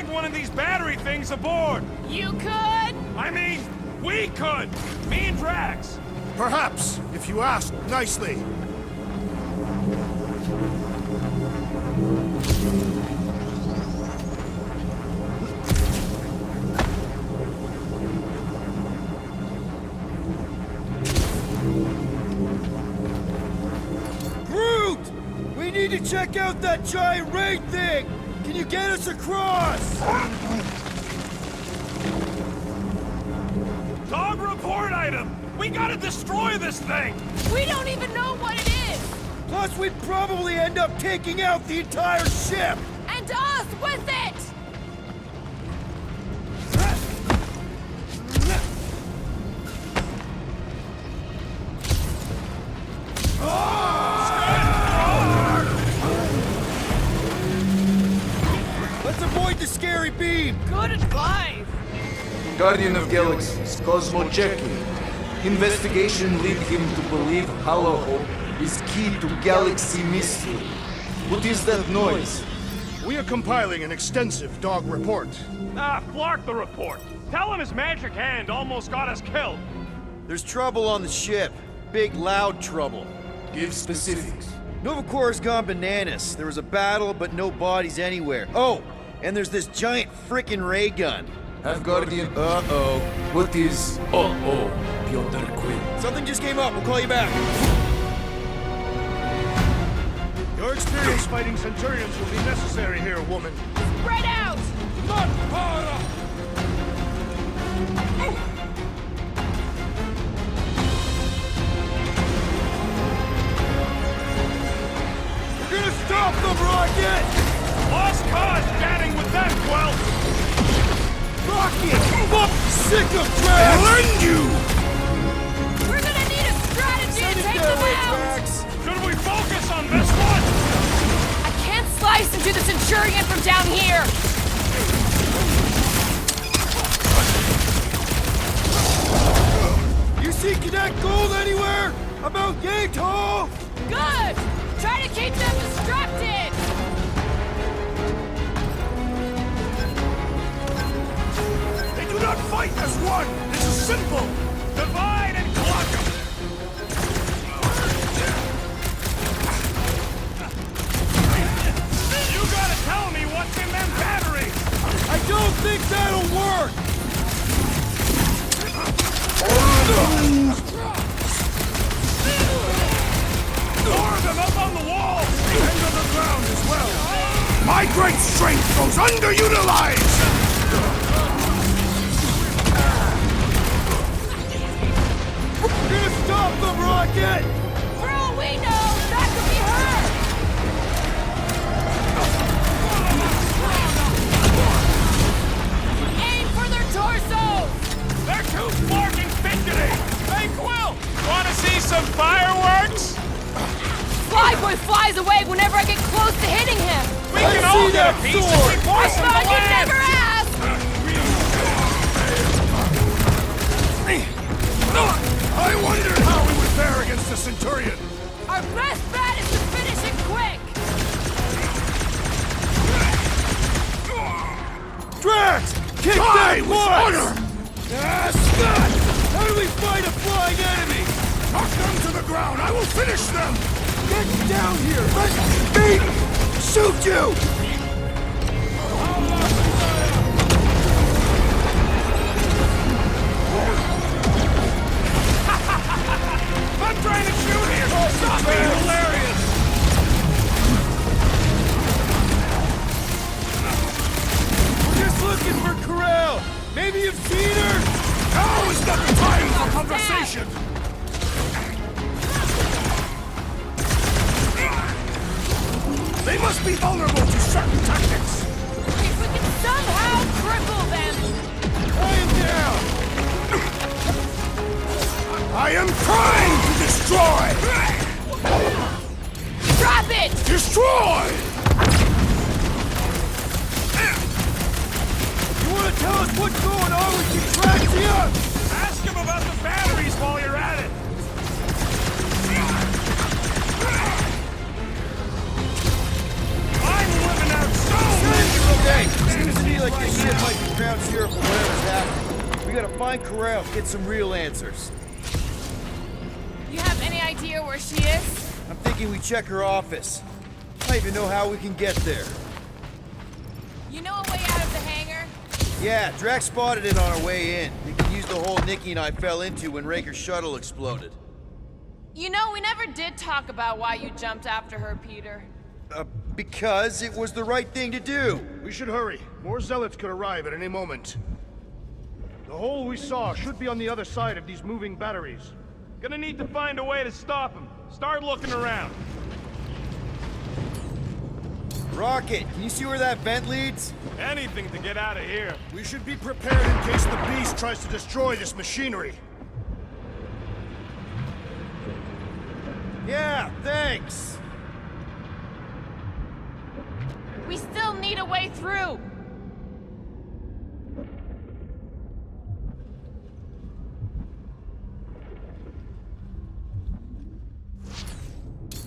find one of these battery things aboard. You could? I mean, we could. Me and Drax. Perhaps, if you ask nicely. We need to check out that giant raid thing! Can you get us across? Dog report item! We gotta destroy this thing! We don't even know what it is! Plus, we'd probably end up taking out the entire ship! And us with it! Let's avoid the scary beam! Good advice! Guardian of Galaxies, Cosmo checking. Investigation lead him to believe Hollow Hope is key to galaxy mystery. What is that noise? We are compiling an extensive dog report. Ah, Flark the report. Tell him his magic hand almost got us killed. There's trouble on the ship. Big, loud trouble. Give specifics. Novacor's gone bananas. There was a battle, but no bodies anywhere. Oh, and there's this giant frickin' ray gun. Have Guardian. Uh-oh. What is uh-oh? Piotr Quinn. Something just came up. We'll call you back. Your experience fighting Centurions will be necessary here, woman. Spread out! Not para! We're gonna stop them, Rocket! Lost cause chatting with them, Quelch! Rocket! Fuck! Sick of Drax! I'll end you! We're gonna need a strategy to take them out! Should we focus on this one? I can't slice into the Centurion from down here! You see Cadet Gold anywhere? About yay tall? Good! Try to keep them distracted! They do not fight as one! This is simple! Divide and clutch them! You gotta tell me what's in them batteries! I don't think that'll work! More of them up on the wall! And on the ground as well! My great strength goes underutilized! We're gonna stop them, Rocket! For all we know, that could be her! Aim for their torsos! They're too sparking fidgety! Hey, Quill! Wanna see some fireworks? Flyboy flies away whenever I get close to hitting him! We can all get a piece if we I force them to thought you'd land! never ask! I wondered how we would fare against the Centurion! Our best bet is to finish it quick! Drax! Kick Die that with once! honor! Ah, Scott! How do we fight a flying enemy? Knock them to the ground! I will finish them! Get down here! Let me shoot you! I'm trying to shoot here! Stop being hilarious! We're just looking for Corral! Maybe you've seen her? Now is not the time for conversation! They must be vulnerable to certain tactics! If we can somehow cripple them! I am down! I am trying to destroy! Drop it! Destroy! You want to tell us what's going on with Contraxia? Ask him about the batteries while you're at it! I'm living out so Okay, seems to be like this ship might be ground zero for whatever's happening. We gotta find Corral, get some real answers. You have any idea where she is? I'm thinking we check her office. I don't even know how we can get there. You know a way out of the hangar? Yeah, Drax spotted it on our way in. We can use the hole Nikki and I fell into when Raker's shuttle exploded. You know, we never did talk about why you jumped after her, Peter. Because it was the right thing to do. We should hurry. More zealots could arrive at any moment. The hole we saw should be on the other side of these moving batteries. Gonna need to find a way to stop him. Start looking around. Rocket, can you see where that vent leads? Anything to get out of here. We should be prepared in case the beast tries to destroy this machinery. Yeah, thanks. We still need a way through.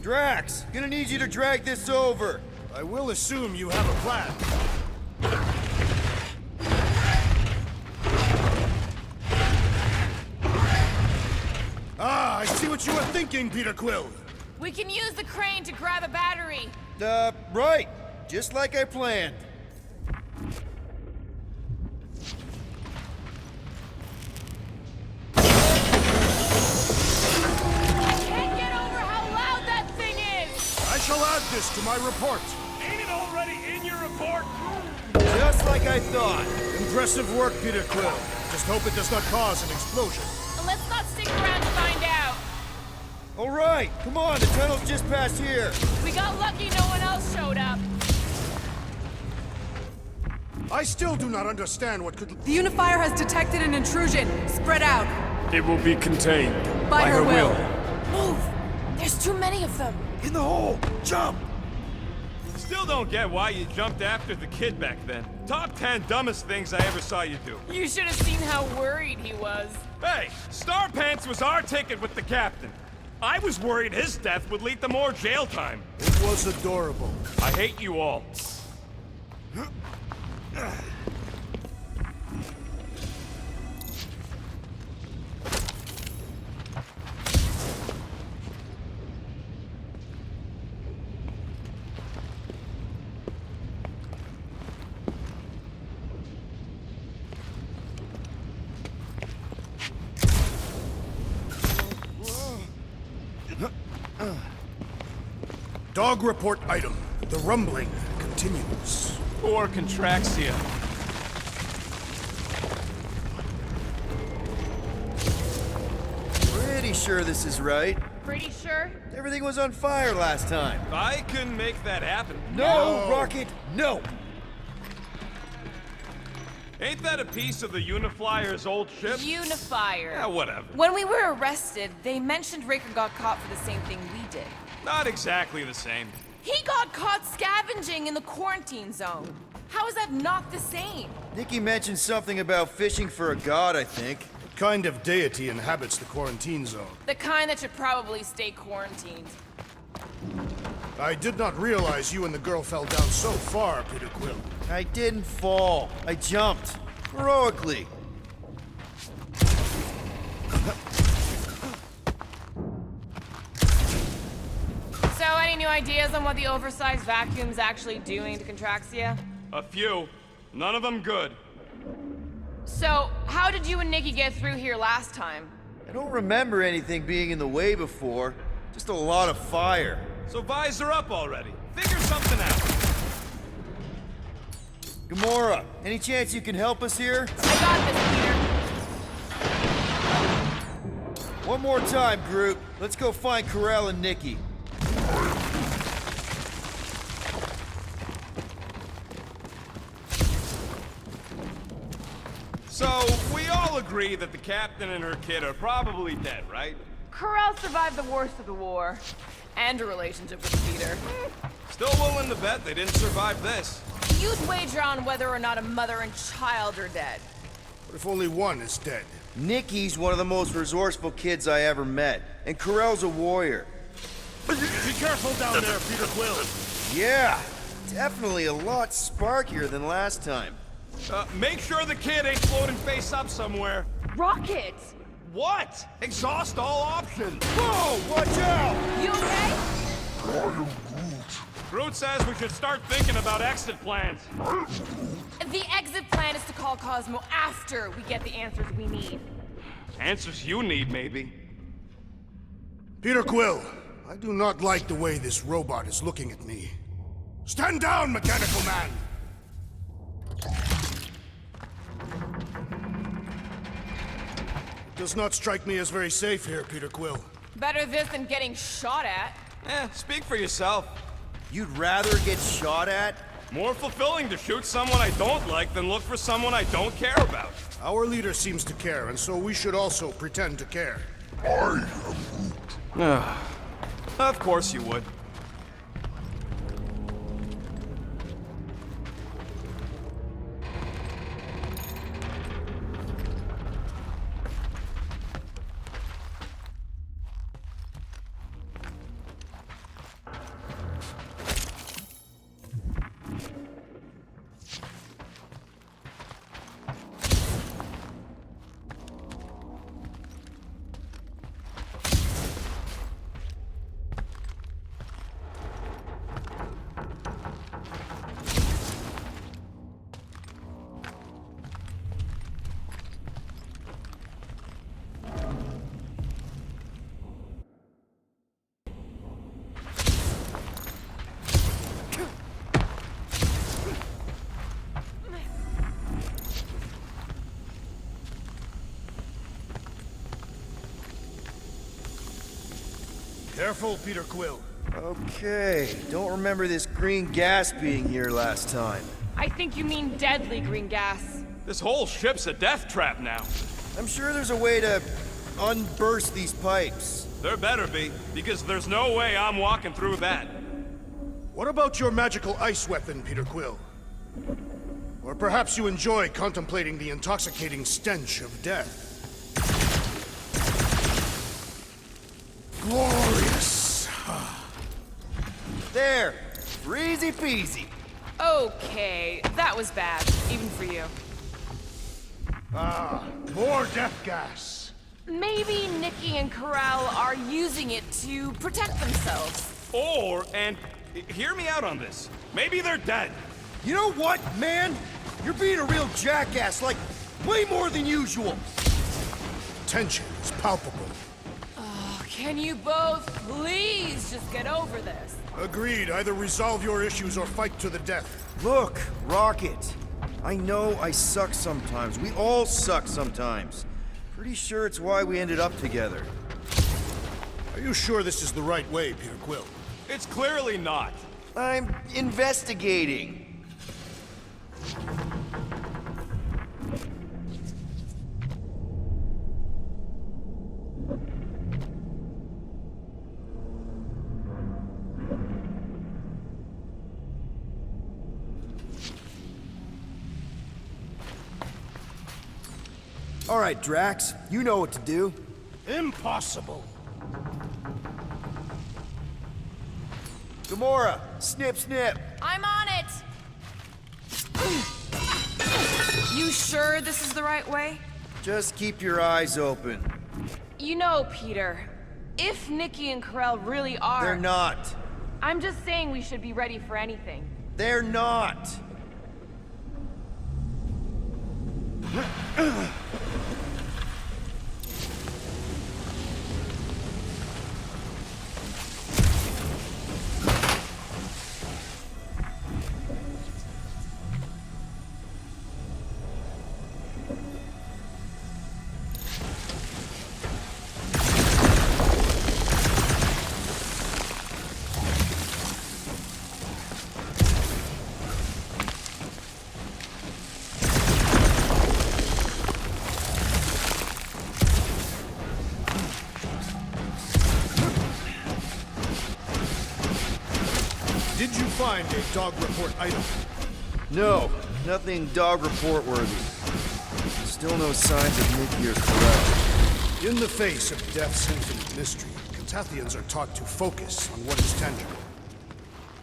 Drax, gonna need you to drag this over. I will assume you have a plan. Ah, I see what you were thinking, Peter Quill. We can use the crane to grab a battery. Right. Just like I planned. I can't get over how loud that thing is! I shall add this to my report. Ain't it already in your report? Just like I thought. Impressive work, Peter Quill. Just hope it does not cause an explosion. And let's not stick around to find out. All right, come on, the tunnel's just past here. We got lucky no one else showed up. I still do not understand what could... The unifier has detected an intrusion. Spread out. It will be contained. By her will. Move! There's too many of them. In the hole, jump! Still don't get why you jumped after the kid back then. Top 10 dumbest things I ever saw you do. You should have seen how worried he was. Hey, Star Pants was our ticket with the captain. I was worried his death would lead to more jail time. It was adorable. I hate you all. Dog report item. The rumbling continues. Or Contraxia. Pretty sure this is right. Pretty sure? Everything was on fire last time. I couldn't make that happen. No, Rocket, no! Ain't that a piece of the Uniflyer's old ship? Unifier. Yeah, whatever. When we were arrested, they mentioned Raker got caught for the same thing we did. Not exactly the same. He got caught scavenging in the quarantine zone. How is that not the same? Nikki mentioned something about fishing for a god, I think. What kind of deity inhabits the quarantine zone? The kind that should probably stay quarantined. I did not realize you and the girl fell down so far, Peter Quill. I didn't fall. I jumped. Heroically. So, any new ideas on what the oversized vacuum's actually doing to Contraxia? A few. None of them good. So, how did you and Nikki get through here last time? I don't remember anything being in the way before. Just a lot of fire. So visor up already. Figure something out. Gamora, any chance you can help us here? I got this, Peter. One more time, Groot. Let's go find Corral and Nikki. So, we all agree that the captain and her kid are probably dead, right? Corral survived the worst of the war. And a relationship with Peter. Still willing to bet they didn't survive this. You'd wager on whether or not a mother and child are dead. What if only one is dead? Nikki's one of the most resourceful kids I ever met. And Corral's a warrior. Be careful down there, Peter Quill. Yeah, definitely a lot sparkier than last time. Make sure the kid ain't floating face up somewhere. Rocket! What? Exhaust all options. Whoa! Watch out! You okay? Groot says we should start thinking about exit plans. The exit plan is to call Cosmo after we get the answers we need. Answers you need, maybe. Peter Quill, I do not like the way this robot is looking at me. Stand down, mechanical man! It does not strike me as very safe here, Peter Quill. Better this than getting shot at. Speak for yourself. You'd rather get shot at? More fulfilling to shoot someone I don't like than look for someone I don't care about. Our leader seems to care, and so we should also pretend to care. Of course you would. Careful, Peter Quill. Okay, don't remember this green gas being here last time. I think you mean deadly green gas. This whole ship's a death trap now. I'm sure there's a way to unburst these pipes. There better be, because there's no way I'm walking through that. What about your magical ice weapon, Peter Quill? Or perhaps you enjoy contemplating the intoxicating stench of death. Glorious! There! Easy peasy! Okay, that was bad, even for you. Ah, more death gas! Maybe Nikki and Corral are using it to protect themselves. And hear me out on this. Maybe they're dead. You know what, man? You're being a real jackass, like, way more than usual! Tension is palpable. Can you both please just get over this? Agreed. Either resolve your issues or fight to the death. Look, Rocket. I know I suck sometimes. We all suck sometimes. Pretty sure it's why we ended up together. Are you sure this is the right way, Peter Quill? It's clearly not. I'm investigating. All right, Drax, you know what to do. Impossible! Gamora, snip, snip. I'm on it! You sure this is the right way? Just keep your eyes open. You know, Peter, if Nikki and Corral really are... They're not. I'm just saying we should be ready for anything. They're not. Did you find a dog report item? No, nothing dog report worthy. Still no signs of Nikki or Corral. In the face of death's infinite mystery, Catathians are taught to focus on what is tangible.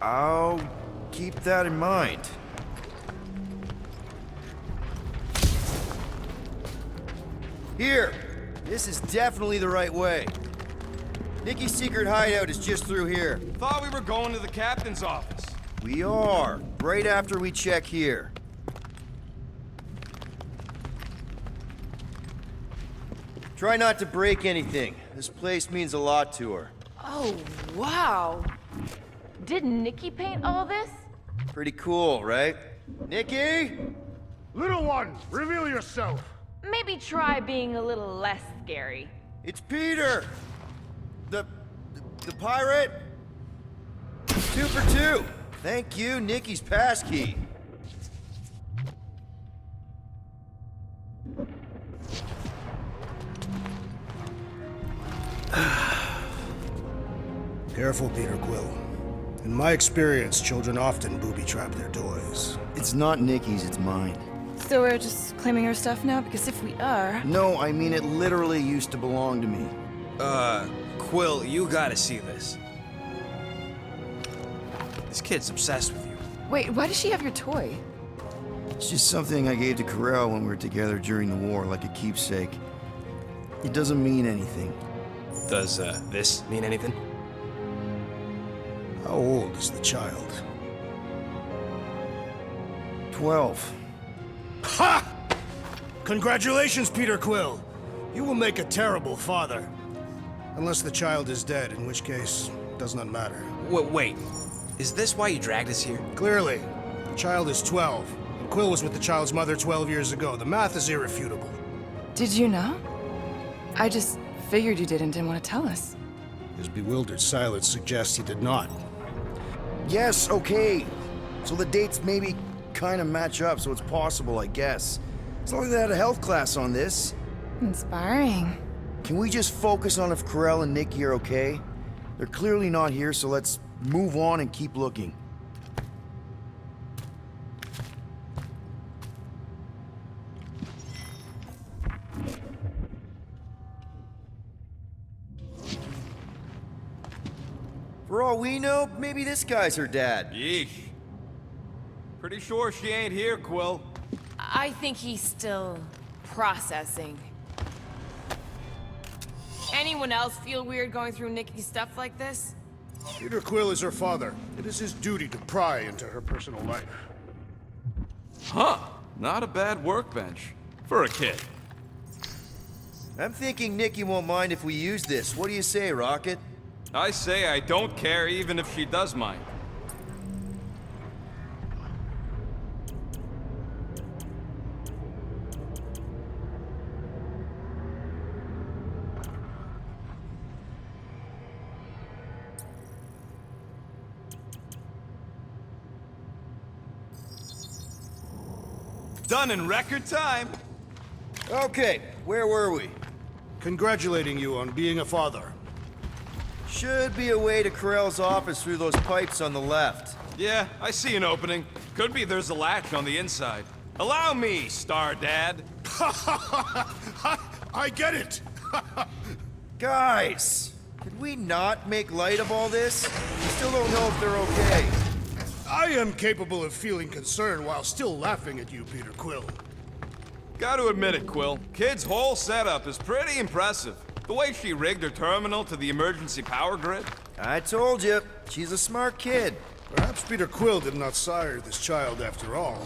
I'll keep that in mind. Here! This is definitely the right way. Nikki's secret hideout is just through here. Thought we were going to the captain's office. We are, right after we check here. Try not to break anything. This place means a lot to her. Oh, wow. Did Nikki paint all this? Pretty cool, right? Nikki? Little one, reveal yourself. Maybe try being a little less scary. It's Peter! The pirate? 2 for 2. Thank you, Nikki's passkey. Careful, Peter Quill. In my experience, children often booby-trap their toys. It's not Nikki's, it's mine. So we're just claiming her stuff now? Because if we are... No, I mean it literally used to belong to me. Quill, you gotta see this. This kid's obsessed with you. Wait, why does she have your toy? It's just something I gave to Corel when we were together during the war, like a keepsake. It doesn't mean anything. Does, this mean anything? How old is the child? 12. Ha! Congratulations, Peter Quill. You will make a terrible father. Unless the child is dead, in which case, it does not matter. Wait. Is this why you dragged us here? Clearly, the child is 12. And Quill was with the child's mother 12 years ago. The math is irrefutable. Did you know? I just figured you didn't want to tell us. His bewildered silence suggests he did not. Yes, okay. So the dates maybe kind of match up, so it's possible, I guess. It's not like they had a health class on this. Inspiring. Can we just focus on if Corel and Nikki are okay? They're clearly not here, so let's move on and keep looking. For all we know, maybe this guy's her dad. Yeesh. Pretty sure she ain't here, Quill. I think he's still processing. Anyone else feel weird going through Nikki's stuff like this? Peter Quill is her father. It is his duty to pry into her personal life. Huh. Not a bad workbench. For a kid. I'm thinking Nikki won't mind if we use this. What do you say, Rocket? I say I don't care even if she does mind. Done in record time. Okay, where were we? Congratulating you on being a father. Should be a way to Corel's office through those pipes on the left. Yeah, I see an opening. Could be there's a latch on the inside. Allow me, Star Dad. I get it! Guys, could we not make light of all this? We still don't know if they're okay. I am capable of feeling concern while still laughing at you, Peter Quill. Gotta admit it, Quill. Kid's whole setup is pretty impressive. The way she rigged her terminal to the emergency power grid. I told you, she's a smart kid. Perhaps Peter Quill did not sire this child after all.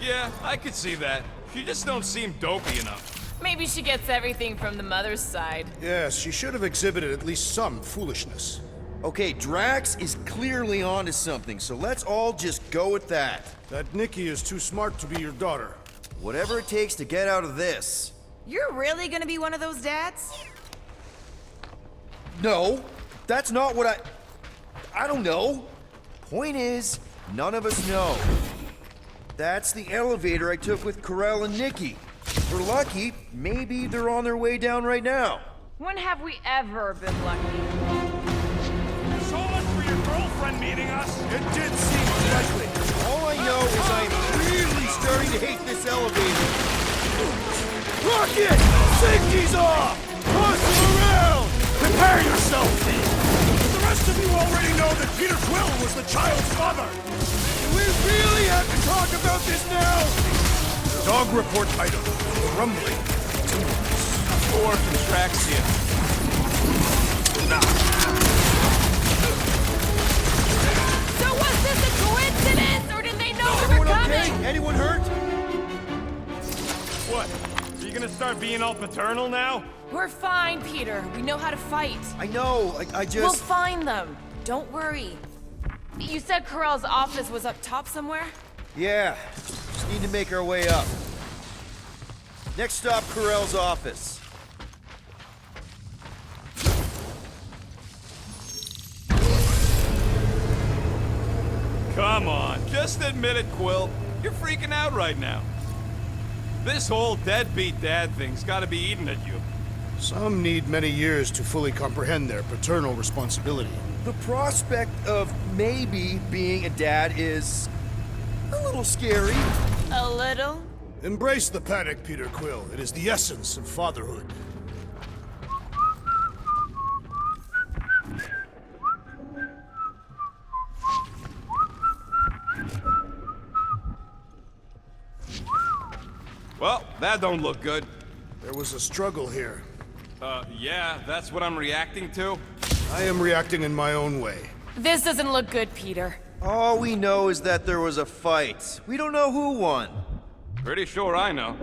Yeah, I could see that. She just don't seem dopey enough. Maybe she gets everything from the mother's side. Yes, she should have exhibited at least some foolishness. Okay, Drax is clearly onto something, so let's all just go with that. That Nikki is too smart to be your daughter. Whatever it takes to get out of this. You're really gonna be one of those dads? No, that's not what I don't know. Point is, none of us know. That's the elevator I took with Corel and Nikki. If we're lucky, maybe they're on their way down right now. When have we ever been lucky? So much for your girlfriend meeting us. It did seem unlikely. All I know is I'm really starting to hate this elevator. Rocket! Safety's off! Toss him around! Prepare yourself! The rest of you already know that Peter Quill was the child's father! We really have to talk about this now! Dog report item. Rumbling continues. or contracts you. So was this a coincidence, or did they know we were Everyone coming? okay? Anyone hurt? What? Are you gonna start being all paternal now? We're fine, Peter. We know how to fight. I know, I just... We'll find them. Don't worry. You said Corell's office was up top somewhere? Yeah, just need to make our way up. Next stop, Corell's office. Come on, just admit it, Quill. You're freaking out right now. This whole deadbeat dad thing's gotta be eating at you. Some need many years to fully comprehend their paternal responsibility. The prospect of maybe being a dad is a little scary. A little? Embrace the panic, Peter Quill. It is the essence of fatherhood. Well, that don't look good. There was a struggle here. Yeah, that's what I'm reacting to. I am reacting in my own way. This doesn't look good, Peter. All we know is that there was a fight. We don't know who won. Pretty sure I know.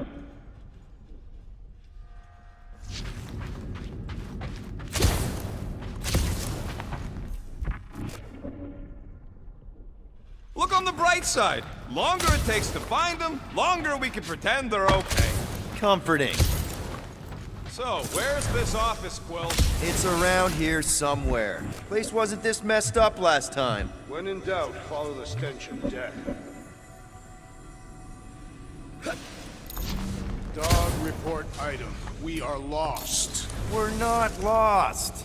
Look on the bright side. Longer it takes to find them, longer we can pretend they're okay. Comforting. So, where's this office, Quill? It's around here somewhere. Place wasn't this messed up last time. When in doubt, follow the stench of death. Dog report item. We are lost. We're not lost.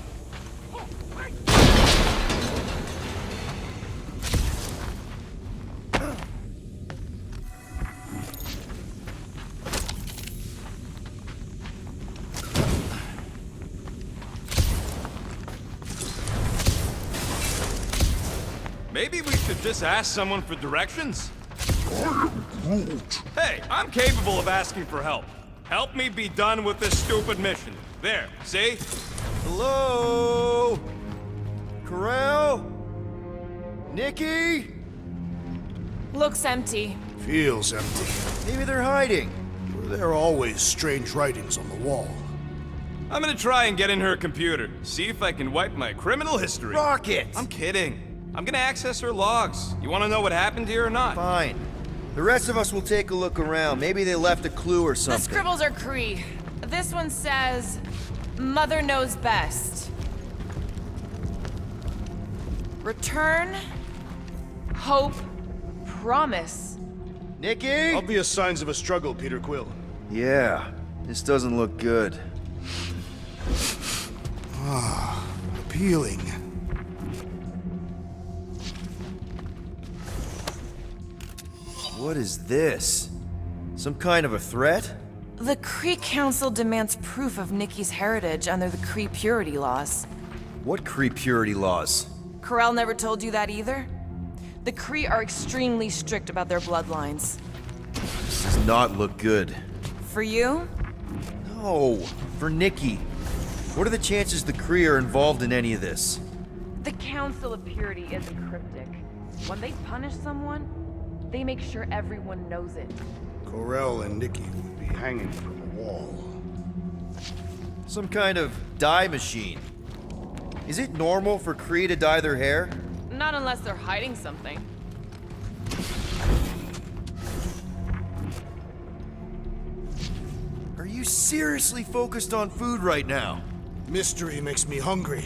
Maybe we should just ask someone for directions? Hey, I'm capable of asking for help. Help me be done with this stupid mission. There, see? Hello? Corell? Nikki? Looks empty. Feels empty. Maybe they're hiding. There are always strange writings on the wall. I'm gonna try and get in her computer. See if I can wipe my criminal history. Rocket! I'm kidding. I'm gonna access her logs. You wanna know what happened here or not? Fine. The rest of us will take a look around. Maybe they left a clue or The something. scribbles are Cree. This one says, Mother knows best. Return, hope, promise. Nikki? Obvious signs of a struggle, Peter Quill. Yeah, this doesn't look good. Appealing. What is this? Some kind of a threat? The Cree Council demands proof of Nikki's heritage under the Cree purity laws. What Cree purity laws? Corell never told you that either? The Cree are extremely strict about their bloodlines. This does not look good. For you? No, for Nikki. What are the chances the Cree are involved in any of this? The Council of Purity isn't cryptic. When they punish someone, they make sure everyone knows it. Corell and Nikki would be hanging from a wall. Some kind of dye machine. Is it normal for Cree to dye their hair? Not unless they're hiding something. Are you seriously focused on food right now? Mystery makes me hungry.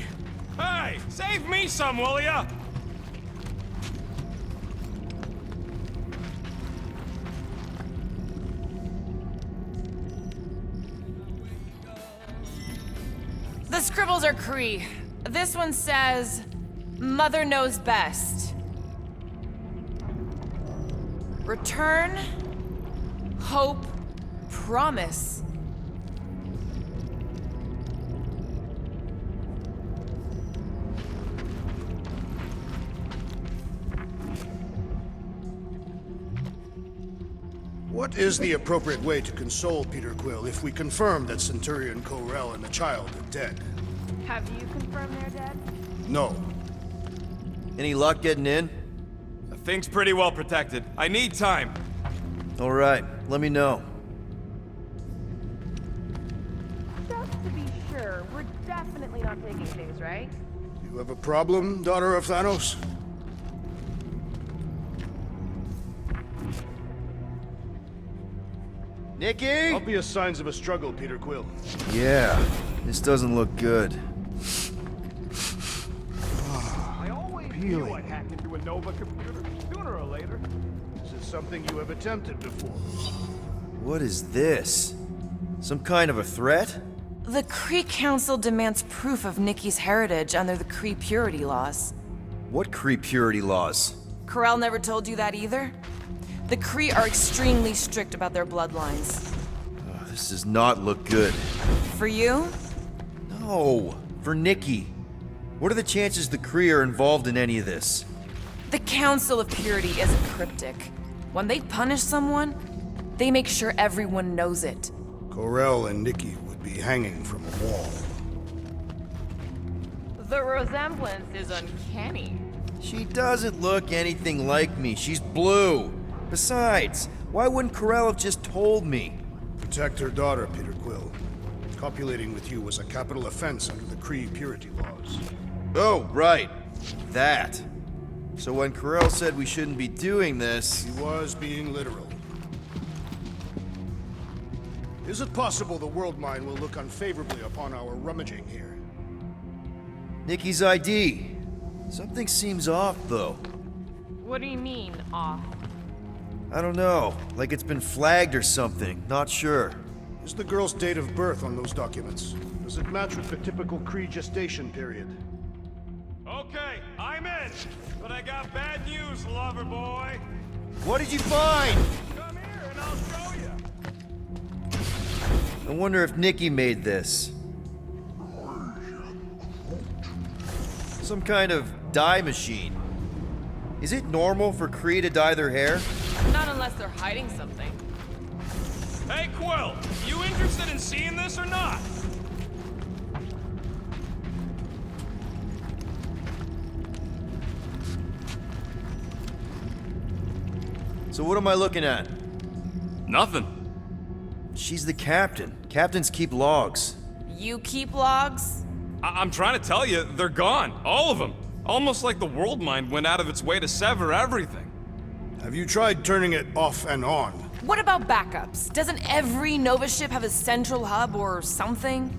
Hey, save me some, will ya? The scribbles are Cree. This one says, Mother knows best. Return, hope, promise. What is the appropriate way to console Peter Quill if we confirm that Centurion Corell and the child are dead? Have you confirmed they're dead? No. Any luck getting in? The thing's pretty well protected. I need time. All right, let me know. Just to be sure, we're definitely not taking things, right? You have a problem, daughter of Thanos? Nikki? Obvious signs of a struggle, Peter Quill. Yeah, this doesn't look good. I always knew I'd hack into a Nova computer, sooner or later. Is this something you have attempted before? What is this? Some kind of a threat? The Kree Council demands proof of Nikki's heritage under the Kree purity laws. What Kree purity laws? Corell never told you that either? The Kree are extremely strict about their bloodlines. Oh, this does not look good. For you? No, for Nikki. What are the chances the Kree are involved in any of this? The Council of Purity isn't cryptic. When they punish someone, they make sure everyone knows it. Corell and Nikki would be hanging from a wall. The resemblance is uncanny. She doesn't look anything like me. She's blue. Besides, why wouldn't Corell have just told me? Protect her daughter, Peter Quill. Copulating with you was a capital offense under the Kree purity laws. Oh, right. That. So when Corell said we shouldn't be doing this... He was being literal. Is it possible the world mine will look unfavorably upon our rummaging here? Nikki's ID. Something seems off, though. What do you mean, off? I don't know. Like it's been flagged or something. Not sure. Is the girl's date of birth on those documents? Does it match with the typical Kree gestation period? Okay, I'm in. But I got bad news, lover boy. What did you find? Come here and I'll show you. I wonder if Nikki made this. Some kind of dye machine. Is it normal for Kree to dye their hair? Not unless they're hiding something. Hey, Quill, you interested in seeing this or not? So what am I looking at? Nothing. She's the captain. Captains keep logs. You keep logs? I'm trying to tell you, they're gone. All of them. Almost like the world mind went out of its way to sever everything. Have you tried turning it off and on? What about backups? Doesn't every Nova ship have a central hub or something?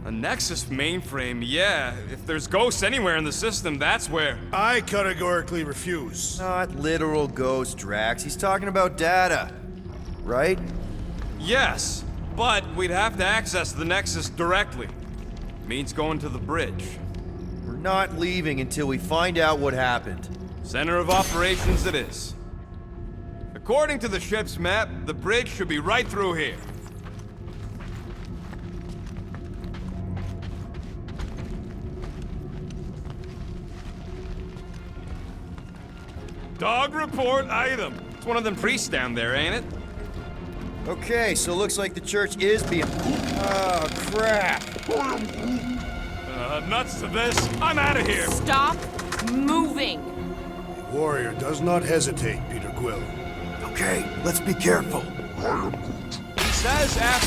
A Nexus mainframe, yeah. If there's ghosts anywhere in the system, that's where. I categorically refuse. Not literal ghost, Drax. He's talking about data. Right? Yes, but we'd have to access the Nexus directly. Means going to the bridge. We're not leaving until we find out what happened. Center of operations it is. According to the ship's map, the bridge should be right through here. Dog report item. It's one of them priests down there, ain't it? Okay, so it looks like the church is being... Oh, crap. Nuts to this. I'm out of here. Stop moving! A warrior does not hesitate, Peter Quill. Okay, let's be careful. He says after...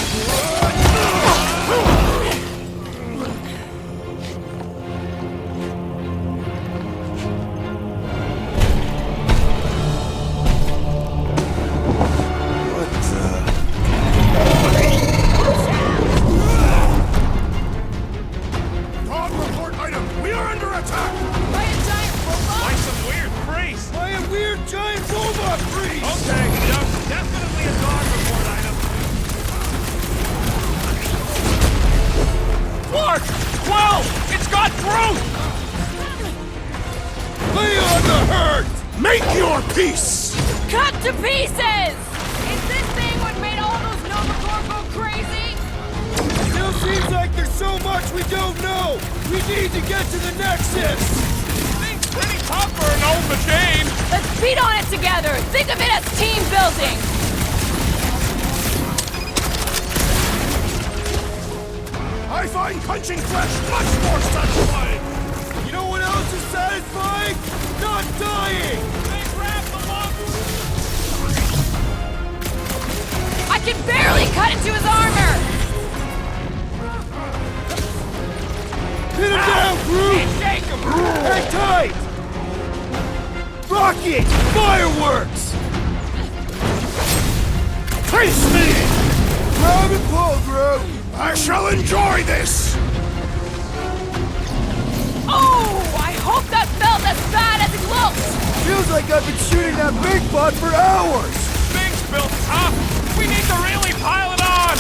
Dog report item! We are under attack! By a giant robot? Like some weird priest. By a weird giant robot priest! Okay, yep, definitely a dog report item. Clark! Quill! It's got through! Lay on the herd! Make your peace! Cut to pieces! Is this thing what made all those Nova Corps go crazy? Still seems like there's so much we don't know! We need to get to the Nexus! Thing's pretty tough for an old machine. Let's beat on it together! Think of it as team building! I find punching flesh much more satisfying! You know what else is satisfying? Not dying! I can barely cut into his armor! Pin him down, Groot! Hang tight! Rocket! Fireworks! Face me! Grab and pull, Groot! I shall enjoy this! Oh! I hope that felt as bad as it looked! Feels like I've been shooting that big butt for hours! Things built up! We need to really pile it on!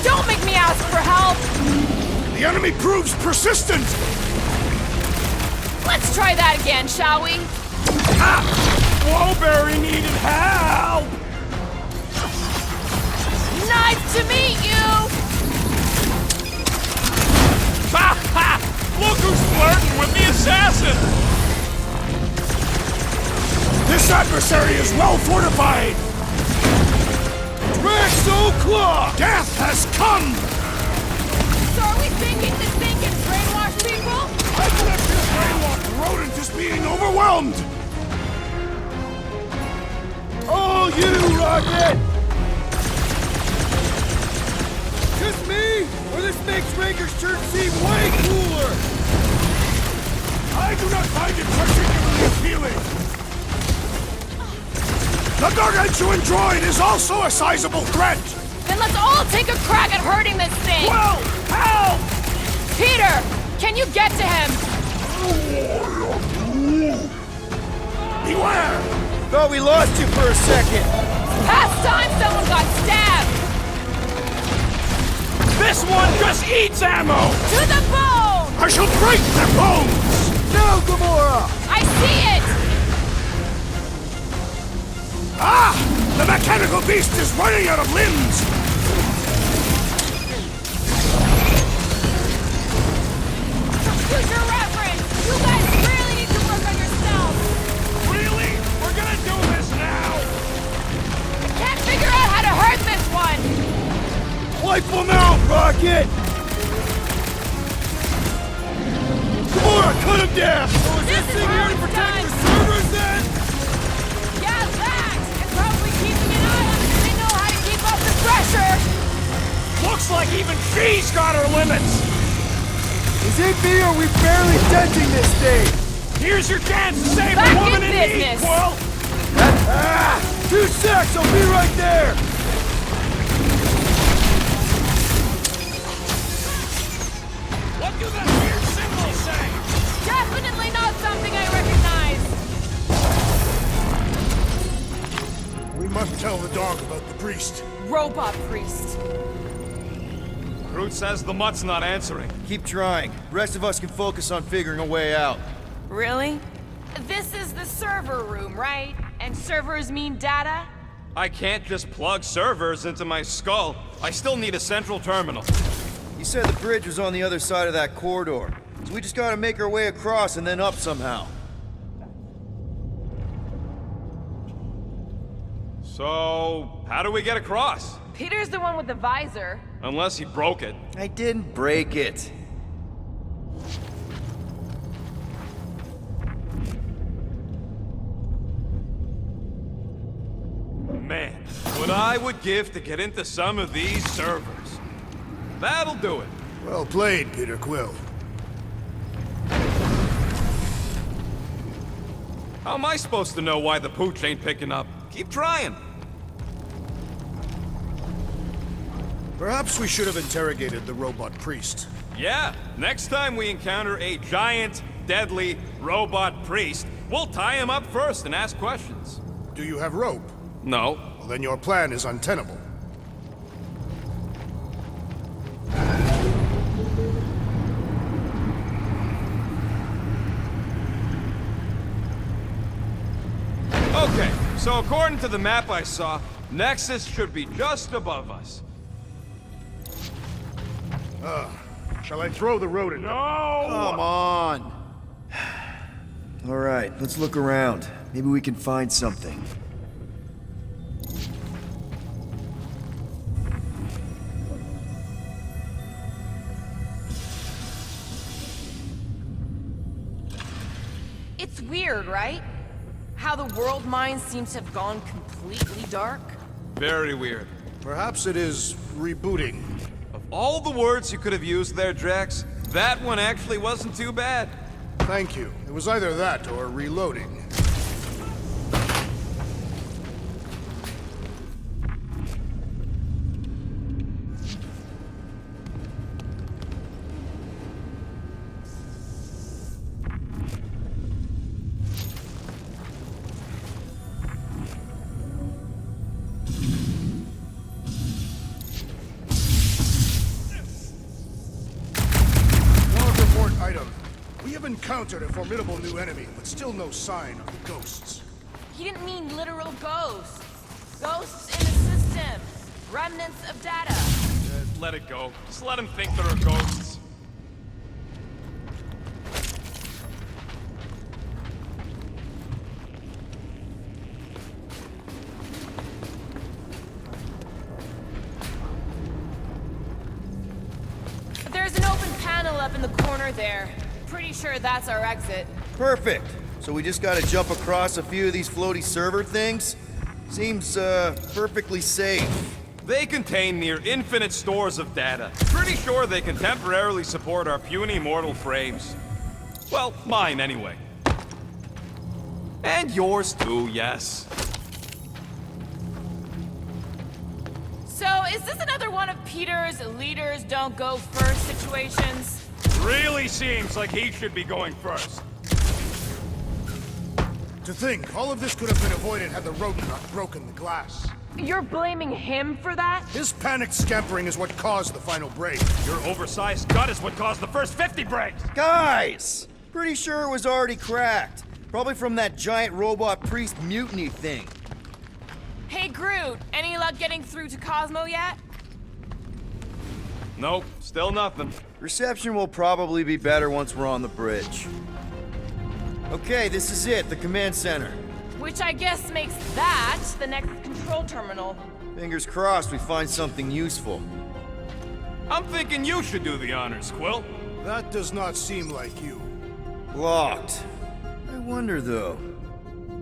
Don't make me ask for help! The enemy proves persistent! Let's try that again, shall we? Woberry needed help! Nice to meet you! Ha ha! Look who's flirting with the assassin! This adversary is well fortified! Draxo Claw! Death has come! So are we thinking this thing can brainwash people? I believe this brainwashed rodent is being overwhelmed! All you, Rocket! Just me? Or this makes Ranger's turn seem way cooler? I do not find it particularly appealing! The gargantuan droid is also a sizable threat! Then let's all take a crack at hurting this thing! Well, help! Peter! Can you get to him? Beware! Thought we lost you for a second. Past time someone got stabbed! This one just eats ammo! To the bone! I shall break their bones! No, Gamora! I see it! Ah! The mechanical beast is running out of limbs! Future reference! You guys really need to work on yourselves! Really? We're gonna do this now! Can't figure out how to hurt this one! Wipe them out, Rocket! Gamora, cut him down! So is This this is thing how here to it's protect done. the servers then? Yeah, that! And probably keeping an eye on it so they know how to keep up the pressure! Looks like even she's got her limits! Is it me or are we barely denting this thing? Here's your chance to save Back a woman in in need, business. Quill! Ah! 2 secs, I'll be right there! What do the weird symbols say? Definitely not something I recognize! We must tell the dog about the priest. Robot priest. Groot says the mutt's not answering. Keep trying. Rest of us can focus on figuring a way out. Really? This is the server room, right? And servers mean data? I can't just plug servers into my skull. I still need a central terminal. You said the bridge was on the other side of that corridor. So we just gotta make our way across and then up somehow. So, how do we get across? Peter's the one with the visor. Unless he broke it. I didn't break it. Man, what I would give to get into some of these servers. That'll do it. Well played, Peter Quill. How am I supposed to know why the pooch ain't picking up? Keep trying. Perhaps we should have interrogated the robot priest. Yeah, next time we encounter a giant, deadly robot priest, we'll tie him up first and ask questions. Do you have rope? No. Well, then your plan is untenable. Okay, so according to the map I saw, Nexus should be just above us. Shall I throw the rodent? Come on! Alright, let's look around. Maybe we can find something. It's weird, right? How the world mind seems to have gone completely dark. Very weird. Perhaps it is rebooting. Of all the words you could have used there, Drax, that one actually wasn't too bad. Thank you. It was either that or reloading. Item. We have encountered a formidable new enemy, but still no sign of the ghosts. He didn't mean literal ghosts. Ghosts in the system. Remnants of data. Let it go. Just let him think there are ghosts. There's an open panel up in the corner there. Pretty sure that's our exit. Perfect. So we just gotta jump across a few of these floaty server things? Seems, perfectly safe. They contain near infinite stores of data. Pretty sure they can temporarily support our puny mortal frames. Well, mine anyway. And yours too, yes. So, is this another one of Peter's leaders don't go first situations? Really seems like he should be going first. To think, all of this could have been avoided had the rodent not broken the glass. You're blaming him for that? His panicked scampering is what caused the final break. Your oversized gut is what caused the first 50 breaks! Guys! Pretty sure it was already cracked. Probably from that giant robot priest mutiny thing. Hey, Groot, any luck getting through to Cosmo yet? Nope, still nothing. Reception will probably be better once we're on the bridge. Okay, this is it, the command center. Which I guess makes that the next control terminal. Fingers crossed we find something useful. I'm thinking you should do the honors, Quill. That does not seem like you. Locked. I wonder though.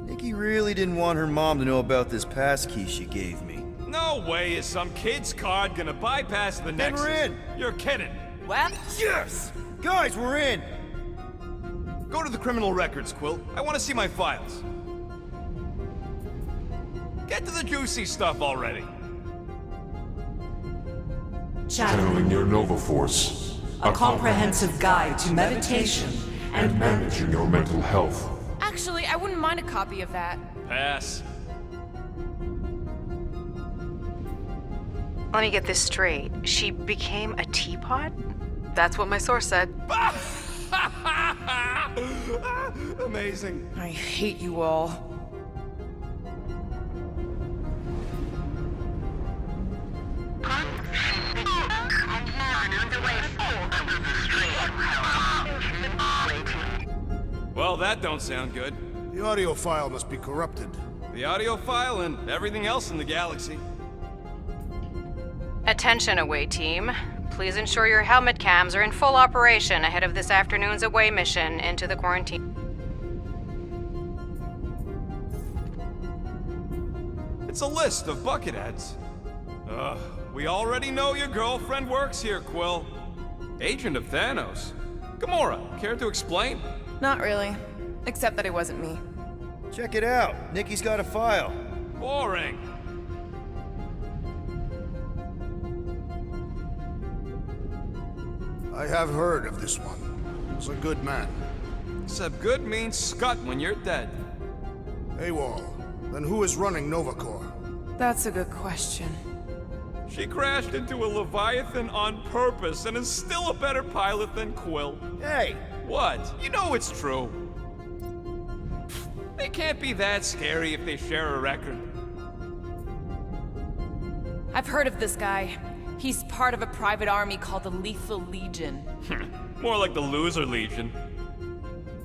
Nikki really didn't want her mom to know about this passkey she gave me. No way is some kid's card gonna bypass the Nexus. we're in. You're kidding. Well, Yes! Guys, we're in! Go to the criminal records, Quill. I want to see my files. Get to the juicy stuff already. Channeling your Nova Force, a comprehensive guide to meditation and managing your mental health. actually, I wouldn't mind a copy of that. Pass. Let me get this straight. She became a teapot? That's what my source said. Amazing. I hate you all. Well, that don't sound good. The audio file must be corrupted. The audio file and everything else in the galaxy. Attention, away team. Please ensure your helmet cams are in full operation ahead of this afternoon's away mission into the quarantine. It's a list of bucketheads. We already know your girlfriend works here, Quill. Agent of Thanos. Gamora, care to explain? Not really. Except that it wasn't me. Check it out. Nikki's got a file. Boring. I have heard of this one. He was a good man. Except good means scut when you're dead. AWOL. Then who is running Nova Corps? That's a good question. She crashed into a Leviathan on purpose and is still a better pilot than Quill. Hey! What? You know it's true. They can't be that scary if they share a record. I've heard of this guy. He's part of a private army called the Lethal Legion. More like the Loser Legion.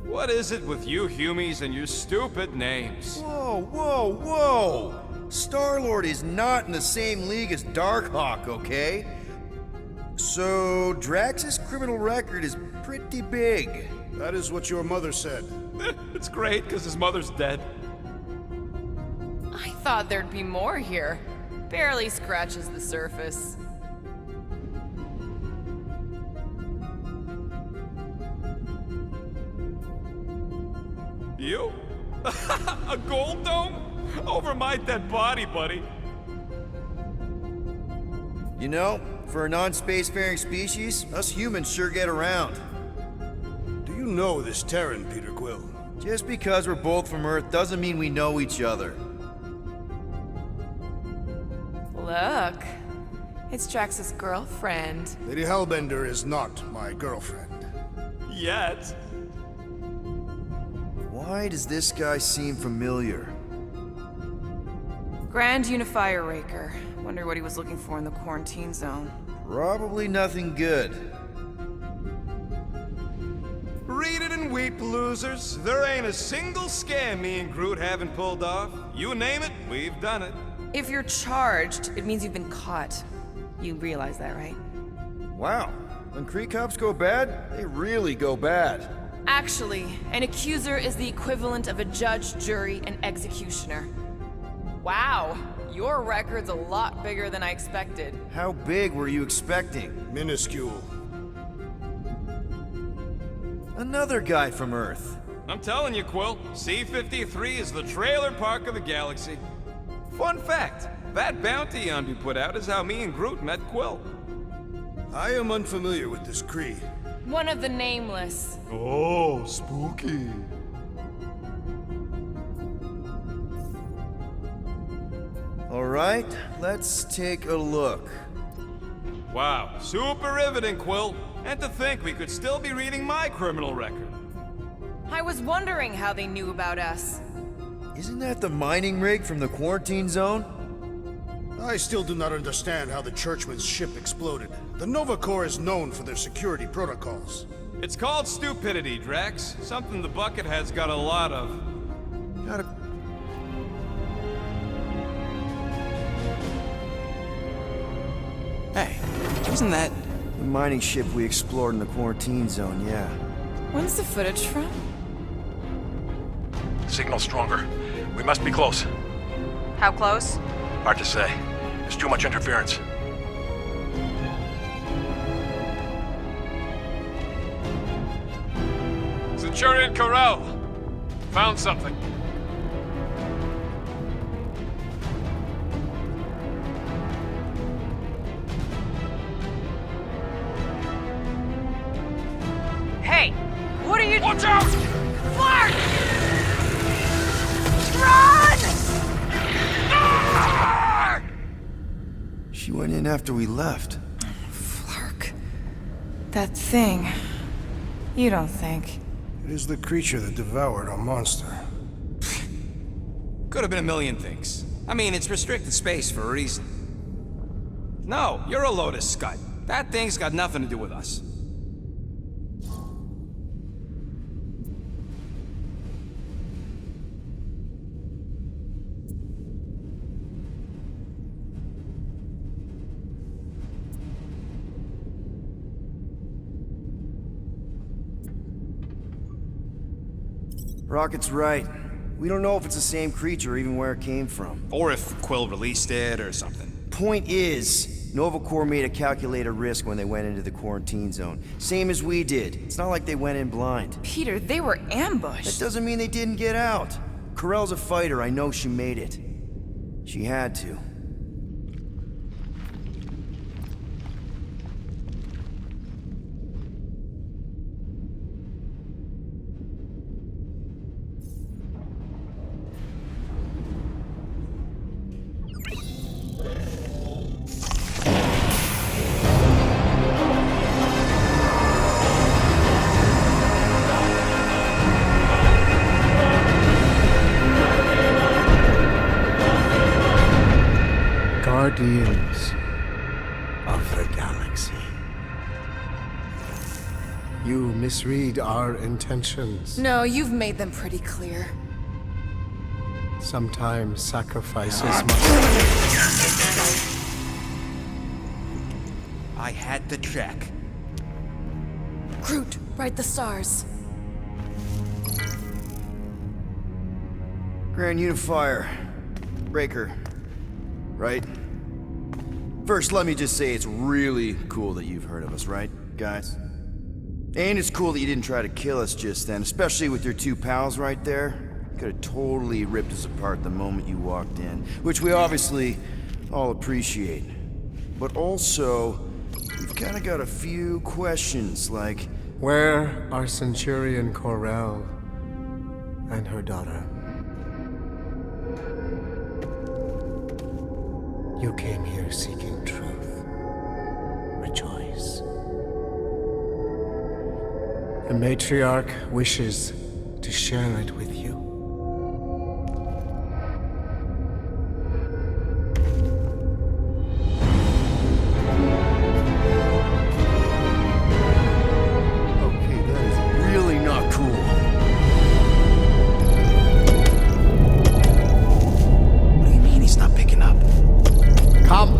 What is it with you Humies and your stupid names? Whoa, whoa, whoa! Star-Lord is not in the same league as Darkhawk, okay? So, Drax's criminal record is pretty big. That is what your mother said. It's great, because his mother's dead. I thought there'd be more here. Barely scratches the surface. You? A gold dome? Over my dead body, buddy. You know, for a non-spacefaring species, us humans sure get around. Do you know this Terran, Peter Quill? Just because we're both from Earth doesn't mean we know each other. Look, it's Drax's girlfriend. Lady Hellbender is not my girlfriend. Yet. Why does this guy seem familiar? Grand Unifier Raker. Wonder what he was looking for in the quarantine zone. Probably nothing good. Read it and weep, losers. There ain't a single scam me and Groot haven't pulled off. You name it, we've done it. If you're charged, it means you've been caught. You realize that, right? Wow. When Kree cops go bad, they really go bad. Actually, an accuser is the equivalent of a judge, jury, and executioner. Wow, your record's a lot bigger than I expected. How big were you expecting? Minuscule. Another guy from Earth. I'm telling you, Quill, C-53 is the trailer park of the galaxy. Fun fact, that bounty on we put out is how me and Groot met Quill. I am unfamiliar with this Kree. One of the nameless. Oh, spooky. All right, let's take a look. Wow, super riveting, Quill. And to think we could still be reading my criminal record. I was wondering how they knew about us. Isn't that the mining rig from the quarantine zone? I still do not understand how the Churchman's ship exploded. The Nova Corps is known for their security protocols. It's called stupidity, Drax. Something the bucket has got a lot of. Gotta... Hey, wasn't that... The mining ship we explored in the quarantine zone, yeah. When's the footage from? Signal stronger. We must be close. How close? Hard to say. There's too much interference. Centurion Corral! Found something. Hey! What are you— Watch out! Clark! Run! She went in after we left. Flark. That thing. You don't think. It is the creature that devoured our monster. Could have been a million things. I mean, it's restricted space for a reason. No, you're a load of scud. That thing's got nothing to do with us. Rocket's right. We don't know if it's the same creature or even where it came from. Or if Quill released it or something. Point is, Nova Corps made a calculated risk when they went into the quarantine zone. Same as we did. It's not like they went in blind. Peter, they were ambushed. That doesn't mean they didn't get out. Corell's a fighter. I know she made it. She had to. Guardians of the Galaxy. You misread our intentions. No, you've made them pretty clear. Sometimes sacrifices must... I had to check. Groot, write the stars. Grand Unifier. Breaker. Right? First, let me just say it's really cool that you've heard of us, right, guys? And it's cool that you didn't try to kill us just then, especially with your two pals right there. You could have totally ripped us apart the moment you walked in, which we obviously all appreciate. But also, we've kind of got a few questions, like... Where are Centurion Corell and her daughter? You came here seeking truth. Rejoice. The matriarch wishes to share it with you. Okay, that is really not cool. What do you mean he's not picking up? Come!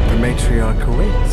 The matriarch awaits.